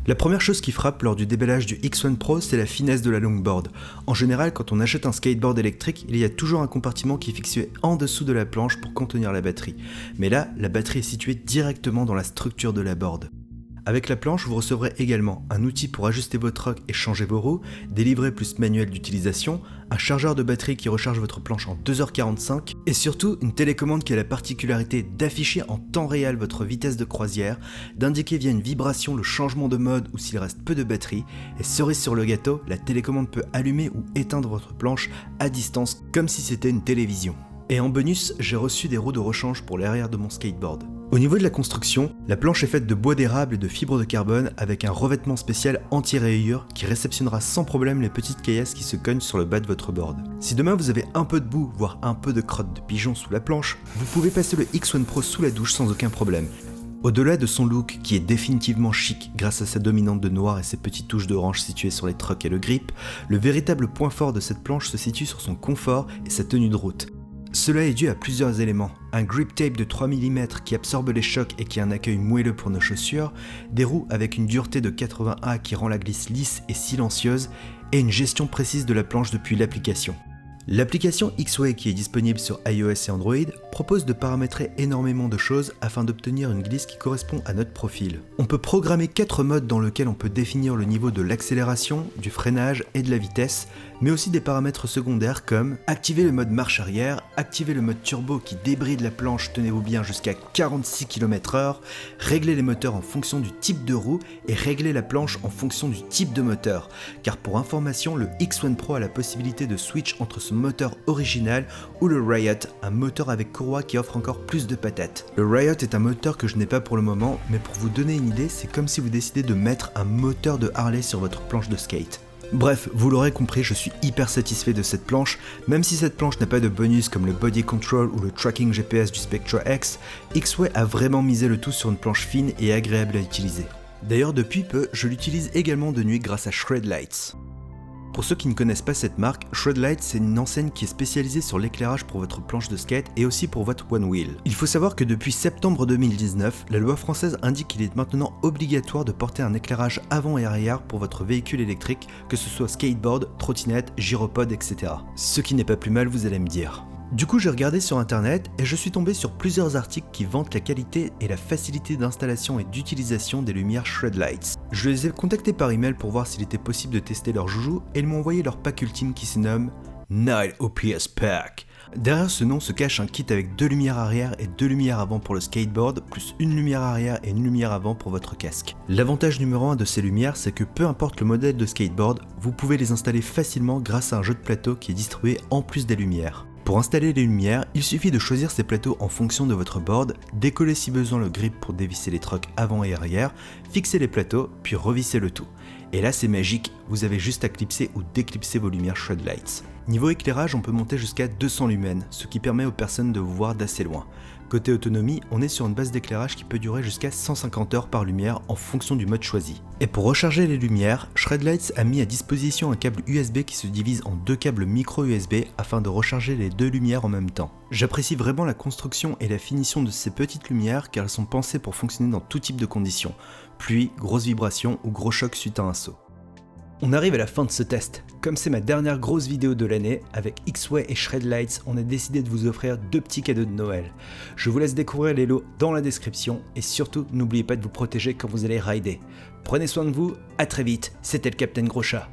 La première chose qui frappe lors du déballage du X1 Pro, c'est la finesse de la longboard. En général, quand on achète un skateboard électrique, il y a toujours un compartiment qui est fixé en dessous de la planche pour contenir la batterie. Mais là, la batterie est située directement dans la structure de la board. Avec la planche, vous recevrez également un outil pour ajuster votre rock et changer vos roues, des livrets plus manuels d'utilisation, un chargeur de batterie qui recharge votre planche en 2h45 et surtout une télécommande qui a la particularité d'afficher en temps réel votre vitesse de croisière, d'indiquer via une vibration le changement de mode ou s'il reste peu de batterie et cerise sur le gâteau, la télécommande peut allumer ou éteindre votre planche à distance comme si c'était une télévision. Et en bonus, j'ai reçu des roues de rechange pour l'arrière de mon skateboard. Au niveau de la construction, la planche est faite de bois d'érable et de fibres de carbone avec un revêtement spécial anti-rayures qui réceptionnera sans problème les petites caillasses qui se cognent sur le bas de votre board. Si demain vous avez un peu de boue, voire un peu de crotte de pigeon sous la planche, vous pouvez passer le X1 Pro sous la douche sans aucun problème. Au-delà de son look qui est définitivement chic grâce à sa dominante de noir et ses petites touches d'orange situées sur les trucks et le grip, le véritable point fort de cette planche se situe sur son confort et sa tenue de route. Cela est dû à plusieurs éléments, un grip tape de 3 mm qui absorbe les chocs et qui a un accueil moelleux pour nos chaussures, des roues avec une dureté de 80A qui rend la glisse lisse et silencieuse, et une gestion précise de la planche depuis l'application. L'application X-Way qui est disponible sur iOS et Android propose de paramétrer énormément de choses afin d'obtenir une glisse qui correspond à notre profil. On peut programmer 4 modes dans lesquels on peut définir le niveau de l'accélération, du freinage et de la vitesse, mais aussi des paramètres secondaires comme activer le mode marche arrière, activer le mode turbo qui débride la planche, tenez-vous bien, jusqu'à 46 km/h, régler les moteurs en fonction du type de roue et régler la planche en fonction du type de moteur. Car pour information, le X1 Pro a la possibilité de switch entre ce moteur original ou le Riot, un moteur avec courroie qui offre encore plus de patates. Le Riot est un moteur que je n'ai pas pour le moment, mais pour vous donner une idée, c'est comme si vous décidez de mettre un moteur de Harley sur votre planche de skate. Bref, vous l'aurez compris, je suis hyper satisfait de cette planche, même si cette planche n'a pas de bonus comme le body control ou le tracking GPS du Spectra X, X-Way a vraiment misé le tout sur une planche fine et agréable à utiliser. D'ailleurs depuis peu, je l'utilise également de nuit grâce à Shred Lights. Pour ceux qui ne connaissent pas cette marque, Shred Lights c'est une enseigne qui est spécialisée sur l'éclairage pour votre planche de skate et aussi pour votre one wheel. Il faut savoir que depuis septembre 2019, la loi française indique qu'il est maintenant obligatoire de porter un éclairage avant et arrière pour votre véhicule électrique, que ce soit skateboard, trottinette, gyropode, etc. Ce qui n'est pas plus mal, vous allez me dire. Du coup, j'ai regardé sur internet et je suis tombé sur plusieurs articles qui vantent la qualité et la facilité d'installation et d'utilisation des lumières Shred Lights. Je les ai contactés par email pour voir s'il était possible de tester leur joujou et ils m'ont envoyé leur pack ultime qui se nomme Night OPS Pack. Derrière ce nom se cache un kit avec 2 lumières arrière et 2 lumières avant pour le skateboard, plus une lumière arrière et une lumière avant pour votre casque. L'avantage numéro 1 de ces lumières, c'est que peu importe le modèle de skateboard, vous pouvez les installer facilement grâce à un jeu de plateau qui est distribué en plus des lumières. Pour installer les lumières, il suffit de choisir ces plateaux en fonction de votre board, décoller si besoin le grip pour dévisser les trucks avant et arrière, fixer les plateaux, puis revisser le tout. Et là c'est magique, vous avez juste à clipser ou déclipser vos lumières Shred Lights. Niveau éclairage, on peut monter jusqu'à 200 lumens, ce qui permet aux personnes de vous voir d'assez loin. Côté autonomie, on est sur une base d'éclairage qui peut durer jusqu'à 150 heures par lumière en fonction du mode choisi. Et pour recharger les lumières, Shred Lights a mis à disposition un câble USB qui se divise en 2 câbles micro USB afin de recharger les 2 lumières en même temps. J'apprécie vraiment la construction et la finition de ces petites lumières car elles sont pensées pour fonctionner dans tout type de conditions, pluie, grosse vibration ou gros choc suite à un saut. On arrive à la fin de ce test. Comme c'est ma dernière grosse vidéo de l'année, avec X-Way et Shred Lights, on a décidé de vous offrir 2 petits cadeaux de Noël. Je vous laisse découvrir les lots dans la description et surtout n'oubliez pas de vous protéger quand vous allez rider. Prenez soin de vous, à très vite, c'était le Captain Gros Chat.